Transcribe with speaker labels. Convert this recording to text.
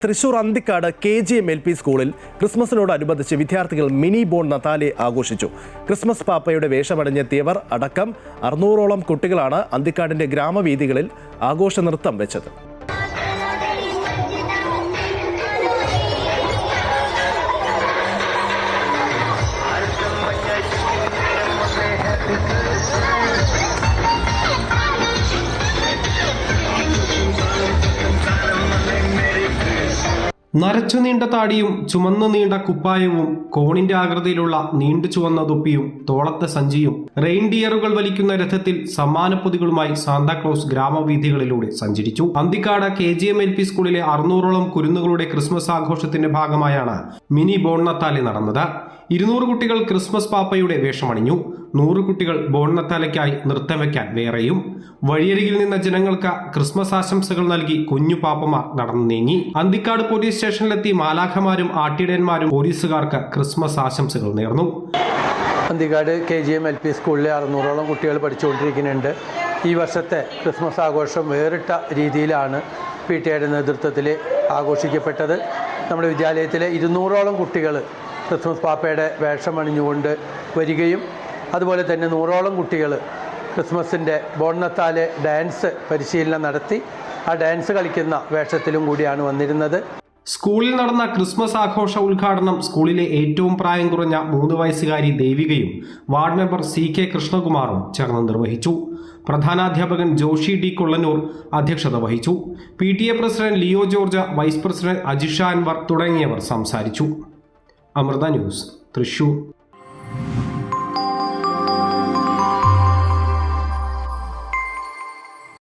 Speaker 1: Thrissur Anthikad KGM LP സ്കൂളിൽ ക്രിസ്മസിനോടനുബന്ധിച്ച് വിദ്യാർത്ഥികൾ mini bone നത്താലെ ആഘോഷിച്ചു. ക്രിസ്മസ് പാപ്പയുടെ വേഷമണിഞ്ഞെത്തിയവർ അടക്കം 600ഓളം കുട്ടികളാണ് അന്തിക്കാടിന്റെ ഗ്രാമവീഥികളിൽ ആഘോഷ നൃത്തം വെച്ചത്.
Speaker 2: നരച്ചു നീണ്ട താടിയും ചുമന്നു നീണ്ട കുപ്പായവും കോണിന്റെ ആകൃതിയിലുള്ള നീണ്ടു ചുവന്ന തൊപ്പിയും തോളത്തെ സഞ്ചിയും റെയിൻഡിയറുകൾ വലിക്കുന്ന രഥത്തിൽ സമ്മാനപ്പൊതികളുമായി സാന്താക്ലോസ് ഗ്രാമവീഥികളിലൂടെ സഞ്ചരിച്ചു. അന്തിക്കാട് KGM LP സ്കൂളിലെ 600ഓളം കുരുന്നുകളുടെ ക്രിസ്മസ് ആഘോഷത്തിന്റെ ഭാഗമായാണ് മിനി ബോൺ നത്താലെ നടന്നത്. 200 കുട്ടികൾ ക്രിസ്മസ് പാപ്പയുടെ വേഷമണിഞ്ഞു. 100 കുട്ടികൾ ബോൺ നത്താലയ്ക്കായി നൃത്തം വയ്ക്കാൻ വേറെയും. വഴിയരികിൽ നിന്ന ജനങ്ങൾക്ക് ക്രിസ്മസ് ആശംസകൾ നൽകി കുഞ്ഞു പാപ്പമാർ നടന്നു നീങ്ങി. അന്തിക്കാട് പോലീസ് സ്റ്റേഷനിലെത്തി മാലാഖമാരും ആട്ടിടയന്മാരും പോലീസുകാർക്ക് ക്രിസ്മസ് ആശംസകൾ നേർന്നു.
Speaker 3: അന്തിക്കാട് KGM LP സ്കൂളിലെ 600ഓളം കുട്ടികൾ പഠിച്ചുകൊണ്ടിരിക്കുന്നുണ്ട്. ഈ വർഷത്തെ ക്രിസ്മസ് ആഘോഷം വേറിട്ട രീതിയിലാണ് PTA നേതൃത്വത്തിൽ ആഘോഷിക്കപ്പെട്ടത്. നമ്മുടെ വിദ്യാലയത്തിലെ 200ഓളം കുട്ടികൾ ക്രിസ്മസ് പാപ്പയുടെ വേഷം അണിഞ്ഞുകൊണ്ട് വരികയും അതുപോലെ തന്നെ 100ഓളം കുട്ടികൾ ക്രിസ്മസിൻ്റെ ബോൺ നത്താലെ ഡാൻസ് പരിശീലനം നടത്തി ആ ഡാൻസ് കളിക്കുന്ന വേഷത്തിലും കൂടിയാണ് വന്നിരുന്നത്.
Speaker 2: സ്കൂളിൽ നടന്ന ക്രിസ്മസ് ആഘോഷ ഉദ്ഘാടനം സ്കൂളിലെ ഏറ്റവും പ്രായം കുറഞ്ഞ 3 വയസ്സുകാരി ദേവികയും വാർഡ് മെമ്പർ CK കൃഷ്ണകുമാറും ചേർന്ന് നിർവഹിച്ചു. പ്രധാനാധ്യാപകൻ ജോഷി D കൊള്ളന്നൂർ അധ്യക്ഷത വഹിച്ചു. PTA president Leo George, vice president Ajisha Anwar തുടങ്ങിയവർ സംസാരിച്ചു. അമൃത ന്യൂസ്, തൃശൂർ.